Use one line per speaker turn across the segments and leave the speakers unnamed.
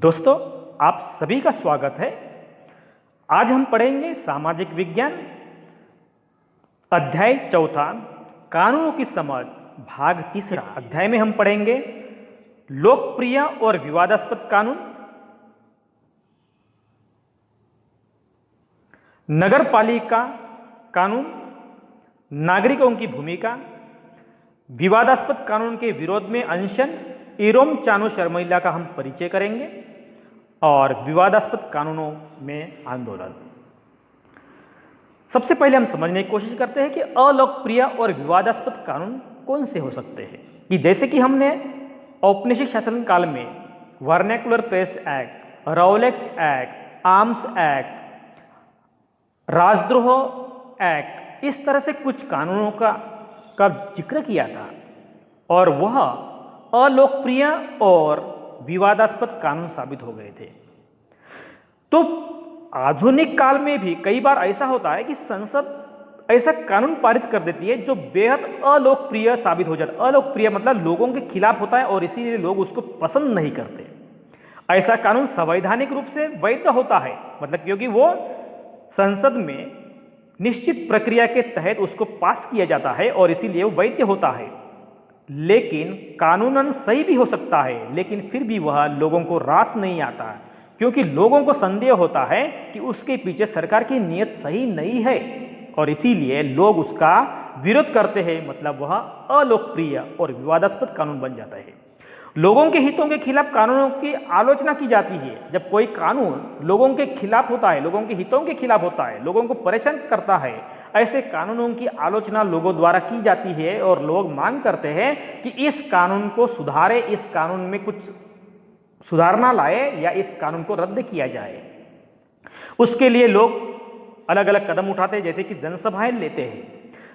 दोस्तों, आप सभी का स्वागत है। आज हम पढ़ेंगे सामाजिक विज्ञान अध्याय चौथा कानूनों की समझ भाग तीसरा। इस अध्याय में हम पढ़ेंगे लोकप्रिय और विवादास्पद कानून, नगरपालिका कानून, नागरिकों की भूमिका, विवादास्पद कानून के विरोध में अनशन एवं चानो शर्मिला का हम परिचय करेंगे और विवादास्पद कानूनों में आंदोलन। सबसे पहले हम समझने की कोशिश करते हैं कि अलोकप्रिय और विवादास्पद कानून कौन से हो सकते हैं। कि जैसे कि हमने औपनिवेशिक शासन काल में vernacular press act, Rowlatt act, arms act, राजद्रोह एक्ट, इस तरह से कुछ कानूनों का जिक्र किया था और वह अलोकप्रिय और विवादास्पद कानून साबित हो गए थे। तो आधुनिक काल में भी कई बार ऐसा होता है कि संसद ऐसा कानून पारित कर देती है जो बेहद अलोकप्रिय साबित हो जाता है। अलोकप्रिय मतलब लोगों के खिलाफ होता है और इसीलिए लोग उसको पसंद नहीं करते। ऐसा कानून संवैधानिक रूप से वैध होता है, मतलब क्योंकि वो संसद में निश्चित प्रक्रिया के तहत उसको पास किया जाता है और इसीलिए वो वैध होता है। लेकिन कानूनन सही भी हो सकता है, लेकिन फिर भी वह लोगों को रास नहीं आता, क्योंकि लोगों को संदेह होता है कि उसके पीछे सरकार की नीयत सही नहीं है और इसीलिए लोग उसका विरोध करते हैं। मतलब वह अलोकप्रिय और विवादास्पद कानून बन जाता है। लोगों के हितों के खिलाफ कानूनों की आलोचना की जाती है। जब कोई कानून लोगों के खिलाफ होता है, लोगों के हितों के खिलाफ होता है, लोगों को परेशान करता है, ऐसे कानूनों की आलोचना लोगों द्वारा की जाती है और लोग मांग करते हैं कि इस कानून को सुधारे, इस कानून में कुछ सुधारना लाए या इस कानून को रद्द किया जाए। उसके लिए लोग अलग अलग कदम उठाते हैं, जैसे कि जनसभाएं लेते हैं,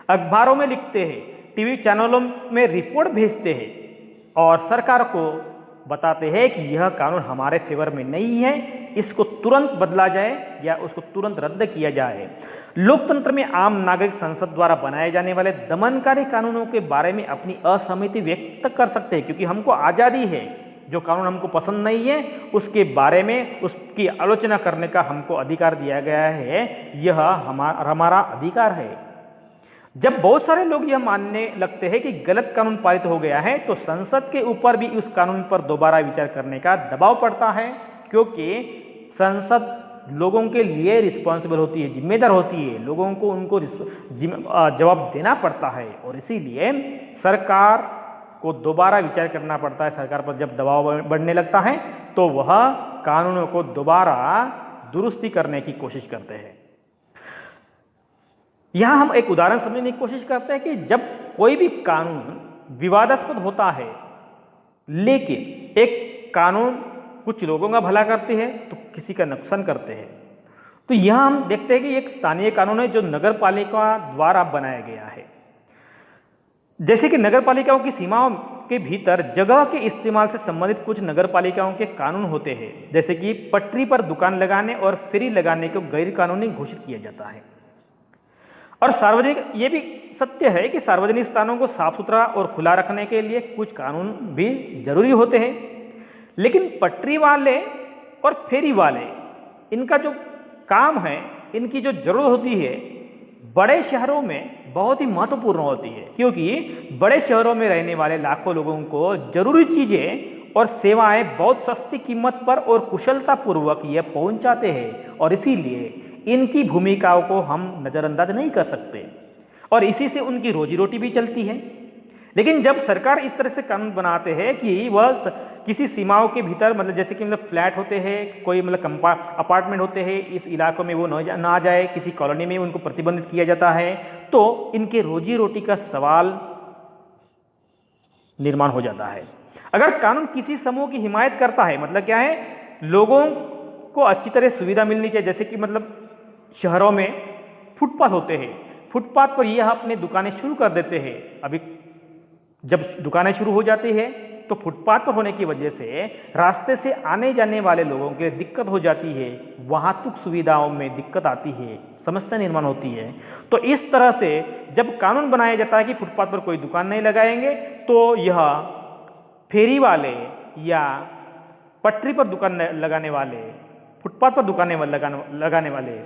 अखबारों में लिखते हैं, टीवी चैनलों में रिपोर्ट भेजते हैं और सरकार को बताते हैं कि यह कानून हमारे फेवर में नहीं है, इसको तुरंत बदला जाए या उसको तुरंत रद्द किया जाए। लोकतंत्र में आम नागरिक संसद द्वारा बनाए जाने वाले दमनकारी कानूनों के बारे में अपनी असहमति व्यक्त कर सकते हैं, क्योंकि हमको आज़ादी है। जो कानून हमको पसंद नहीं है उसके बारे में उसकी आलोचना करने का हमको अधिकार दिया गया है, यह हमारा अधिकार है। जब बहुत सारे लोग यह मानने लगते हैं कि गलत कानून पारित हो गया है, तो संसद के ऊपर भी उस कानून पर दोबारा विचार करने का दबाव पड़ता है, क्योंकि संसद लोगों के लिए रिस्पॉन्सिबल होती है, जिम्मेदार होती है, लोगों को उनको जवाब देना पड़ता है और इसीलिए सरकार को दोबारा विचार करना पड़ता है। सरकार पर जब दबाव बढ़ने लगता है तो वह कानूनों को दोबारा दुरुस्ती करने की कोशिश करते हैं। यहां हम एक उदाहरण समझने की कोशिश करते हैं कि जब कोई भी कानून विवादास्पद होता है, लेकिन एक कानून कुछ लोगों का भला करते हैं तो किसी का नुकसान करते हैं। तो यहां हम देखते हैं कि एक स्थानीय कानून है जो नगरपालिका द्वारा बनाया गया है। जैसे कि नगरपालिकाओं की सीमाओं के भीतर जगह के इस्तेमाल से संबंधित कुछ नगरपालिकाओं के कानून होते हैं, जैसे कि पटरी पर दुकान लगाने और फेरी लगाने को गैर कानूनी घोषित किया जाता है। और सार्वजनिक, ये भी सत्य है कि सार्वजनिक स्थानों को साफ सुथरा और खुला रखने के लिए कुछ कानून भी जरूरी होते हैं। लेकिन पटरी वाले और फेरी वाले, इनका जो काम है, इनकी जो जरूरत होती है, बड़े शहरों में बहुत ही महत्वपूर्ण होती है, क्योंकि बड़े शहरों में रहने वाले लाखों लोगों को जरूरी चीजें और सेवाएं बहुत सस्ती कीमत पर और कुशलतापूर्वक ये पहुंचाते हैं और इसीलिए इनकी भूमिकाओं को हम नज़रअंदाज नहीं कर सकते और इसी से उनकी रोजी रोटी भी चलती है। लेकिन जब सरकार इस तरह से कानून बनाते हैं कि वह किसी सीमाओं के भीतर, मतलब जैसे कि मतलब फ्लैट होते हैं, कोई मतलब अपार्टमेंट होते हैं, इस इलाकों में वो ना जाए, किसी कॉलोनी में उनको प्रतिबंधित किया जाता है, तो इनके रोजी रोटी का सवाल निर्माण हो जाता है। अगर कानून किसी समूह की हिमायत करता है, मतलब क्या है, लोगों को अच्छी तरह सुविधा मिलनी चाहिए। जैसे कि मतलब शहरों में फुटपाथ होते हैं, फुटपाथ पर यह अपने दुकानें शुरू कर देते हैं। अभी जब दुकानें शुरू हो जाती है तो फुटपाथ पर होने की वजह से रास्ते से आने जाने वाले लोगों के लिए दिक्कत हो जाती है, वहातुक सुविधाओं में दिक्कत आती है, समस्या निर्माण होती है। तो इस तरह से जब कानून बनाया जाता है कि फुटपाथ पर कोई दुकान नहीं लगाएंगे, तो यह फेरी वाले या पटरी पर दुकान लगाने वाले, फुटपाथ पर दुकानें लगाने वाले,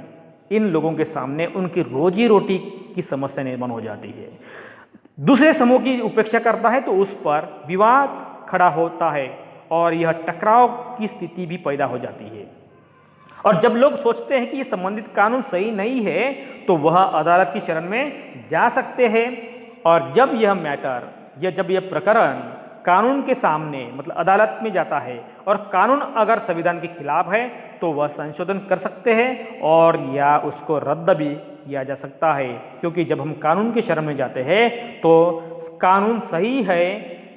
इन लोगों के सामने उनकी रोजी रोटी की समस्या निर्माण हो जाती है। दूसरे समूह की उपेक्षा करता है तो उस पर विवाद खड़ा होता है और यह टकराव की स्थिति भी पैदा हो जाती है। और जब लोग सोचते हैं कि ये संबंधित कानून सही नहीं है तो वह अदालत की शरण में जा सकते हैं। और जब यह प्रकरण कानून के सामने मतलब अदालत में जाता है और कानून अगर संविधान के खिलाफ है तो वह संशोधन कर सकते हैं और या उसको रद्द भी किया जा सकता है, क्योंकि जब हम कानून के शरण में जाते हैं तो कानून सही है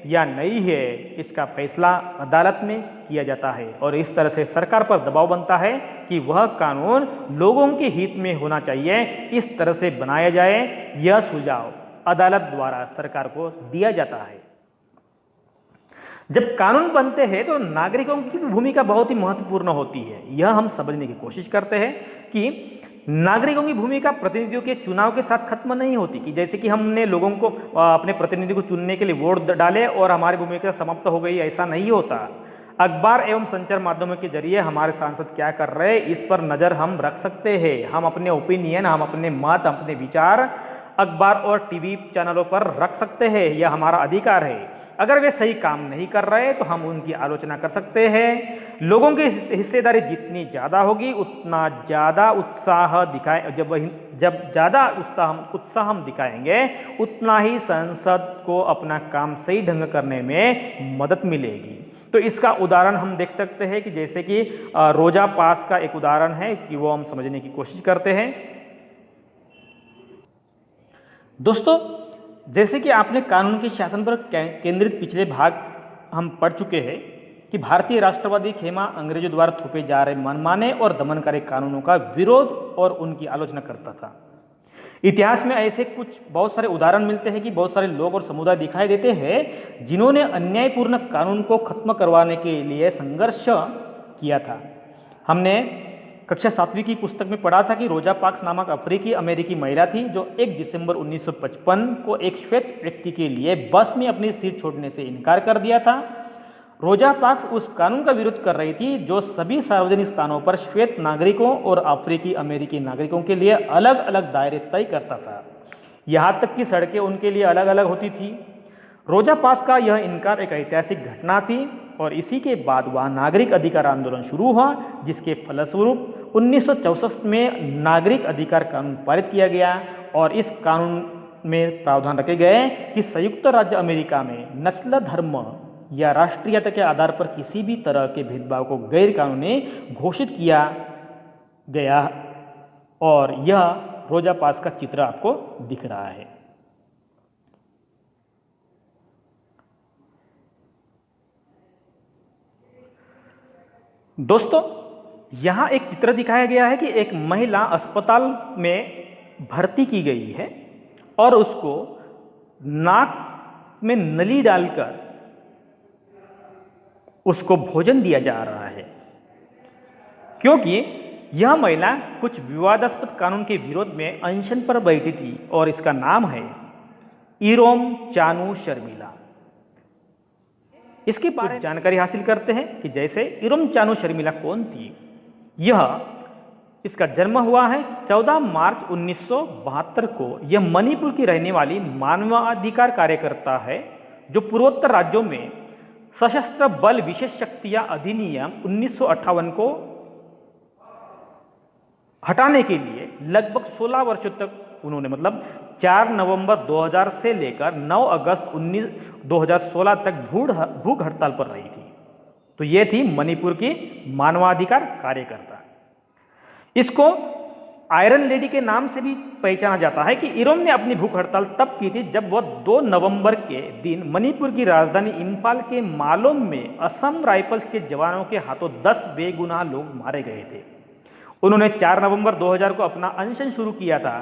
या नहीं है इसका फैसला अदालत में किया जाता है। और इस तरह से सरकार पर दबाव बनता है कि वह कानून लोगों के हित में होना चाहिए, इस तरह से बनाया जाए। यह सुझाव अदालत द्वारा सरकार को दिया जाता है। जब कानून बनते हैं तो नागरिकों की भूमिका बहुत ही महत्वपूर्ण होती है। यह हम समझने की कोशिश करते हैं कि नागरिकों की भूमिका प्रतिनिधियों के चुनाव के साथ खत्म नहीं होती कि जैसे कि हमने लोगों को अपने प्रतिनिधि को चुनने के लिए वोट डाले और हमारी भूमिका समाप्त हो गई, ऐसा नहीं होता। अखबार एवं संचार माध्यमों के जरिए हमारे सांसद क्या कर रहे हैं इस पर नज़र हम रख सकते हैं। हम अपने ओपिनियन, हम अपने मत, अपने विचार अखबार और टीवी चैनलों पर रख सकते हैं, यह हमारा अधिकार है। अगर वे सही काम नहीं कर रहे तो हम उनकी आलोचना कर सकते हैं। लोगों की हिस्सेदारी जितनी ज़्यादा होगी उतना ज़्यादा उत्साह जब ज़्यादा उत्साह हम दिखाएंगे उतना ही संसद को अपना काम सही ढंग करने में मदद मिलेगी। तो इसका उदाहरण हम देख सकते हैं कि जैसे कि रोजा पास का एक उदाहरण है कि वो हम समझने की कोशिश करते हैं। दोस्तों, जैसे कि आपने कानून के शासन पर केंद्रित पिछले भाग हम पढ़ चुके हैं कि भारतीय राष्ट्रवादी खेमा अंग्रेजों द्वारा थोपे जा रहे मनमाने और दमनकारी कानूनों का विरोध और उनकी आलोचना करता था। इतिहास में ऐसे बहुत सारे उदाहरण मिलते हैं कि बहुत सारे लोग और समुदाय दिखाई देते हैं जिन्होंने अन्यायपूर्ण कानून को खत्म करवाने के लिए संघर्ष किया था। हमने कक्षा 7वीं की पुस्तक में पढ़ा था कि रोजा पार्क्स नामक अफ्रीकी अमेरिकी महिला थी जो 1 दिसंबर 1955 को एक श्वेत व्यक्ति के लिए बस में अपनी सीट छोड़ने से इनकार कर दिया था। रोजा पार्क्स उस कानून का विरोध कर रही थी जो सभी सार्वजनिक स्थानों पर श्वेत नागरिकों और अफ्रीकी अमेरिकी नागरिकों के लिए अलग अलग दायरे तय करता था। यहाँ तक कि सड़कें उनके लिए अलग अलग होती थी। रोजा पार्क्स का यह इनकार एक ऐतिहासिक घटना थी और इसी के बाद वह नागरिक अधिकार आंदोलन शुरू हुआ, जिसके फलस्वरूप 1964 में नागरिक अधिकार कानून पारित किया गया। और इस कानून में प्रावधान रखे गए कि संयुक्त राज्य अमेरिका में नस्ल, धर्म या राष्ट्रीयता के आधार पर किसी भी तरह के भेदभाव को गैर कानूनी घोषित किया गया। और यह रोजा पार्क्स का चित्र आपको दिख रहा है। दोस्तों, यहाँ एक चित्र दिखाया गया है कि एक महिला अस्पताल में भर्ती की गई है और उसको नाक में नली डालकर उसको भोजन दिया जा रहा है, क्योंकि यह महिला कुछ विवादास्पद कानून के विरोध में अनशन पर बैठी थी और इसका नाम है इरोम चानू शर्मिला। इसके बारे में जानकारी हासिल करते हैं कि जैसे इरोम चानू शर्मिला कौन थी। इसका जन्म हुआ है 14 मार्च 1972 को। यह मणिपुर की रहने वाली मानवाधिकार कार्यकर्ता है जो पूर्वोत्तर राज्यों में सशस्त्र बल विशेष शक्तियां अधिनियम 1958 को हटाने के लिए लगभग 16 वर्षों तक उन्होंने 4 नवंबर 2000 से लेकर 9 अगस्त 2016 तक भूख हड़ताल पर रही थी। तो ये थी मणिपुर की मानवाधिकार कार्यकर्ता। इसको आयरन लेडी के नाम से भी पहचाना जाता है कि इरोम ने अपनी भूख हड़ताल तब की थी जब वह 2 नवंबर के दिन मणिपुर की राजधानी इंफाल के मालोम में असम राइफल्स के जवानों के हाथों 10 बेगुनाह लोग मारे गए थे। उन्होंने 4 नवंबर 2000 को अपना अनशन शुरू किया था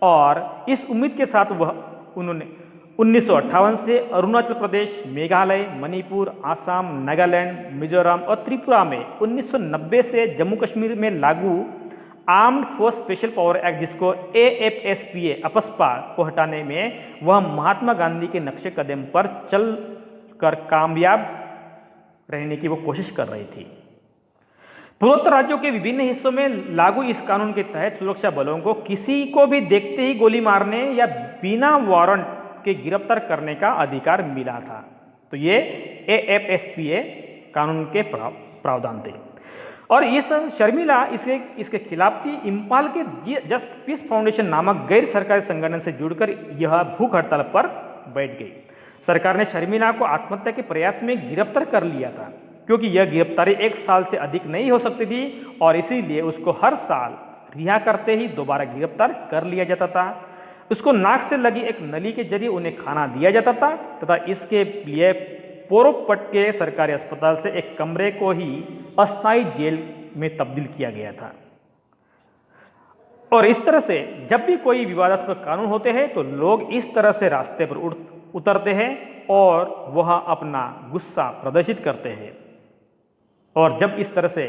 और इस उम्मीद के साथ उन्होंने 1958 से अरुणाचल प्रदेश, मेघालय, मणिपुर, आसाम, नागालैंड, मिजोरम और त्रिपुरा में 1990 से जम्मू कश्मीर में लागू armed force special power act जिसको AFSPA अपस्पा को हटाने में वह महात्मा गांधी के नक्शे कदम पर चल कर कामयाब रहने की वो कोशिश कर रही थी। पूर्वोत्तर राज्यों के विभिन्न हिस्सों में लागू इस कानून के तहत सुरक्षा बलों को किसी को भी देखते ही गोली मारने या बिना वारंट के गिरफ्तार करने का अधिकार मिला था। तो ये AFSPA कानून के प्रावधान थे। और इस शर्मिला इसके खिलाफ थी। इम्फाल के जस्ट पीस फाउंडेशन नामक गैर सरकारी संगठन से जुड़कर यह भूख हड़ताल पर बैठ गई। सरकार ने शर्मिला को आत्महत्या के प्रयास में गिरफ्तार कर लिया था, क्योंकि यह गिरफ्तारी 1 साल से अधिक नहीं हो सकती थी और इसीलिए उसको हर साल रिहा करते ही दोबारा गिरफ्तार कर लिया जाता था। उसको नाक से लगी एक नली के जरिए उन्हें खाना दिया जाता था तथा इसके लिए पोरोपट के सरकारी अस्पताल से एक कमरे को ही अस्थायी जेल में तब्दील किया गया था। और इस तरह से जब भी कोई विवादास्पद कानून होते हैं तो लोग इस तरह से रास्ते पर उतरते हैं और वह अपना गुस्सा प्रदर्शित करते हैं। और जब इस तरह से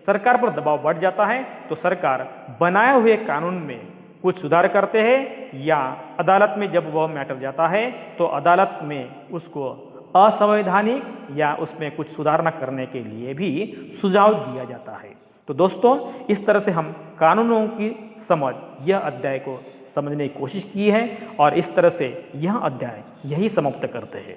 सरकार पर दबाव बढ़ जाता है तो सरकार बनाए हुए कानून में कुछ सुधार करते हैं या अदालत में जब वह मैटर जाता है तो अदालत में उसको असंवैधानिक या उसमें कुछ सुधार न करने के लिए भी सुझाव दिया जाता है। तो दोस्तों, इस तरह से हम कानूनों की समझ यह अध्याय को समझने की कोशिश की है और इस तरह से यह अध्याय यही समाप्त करते हैं।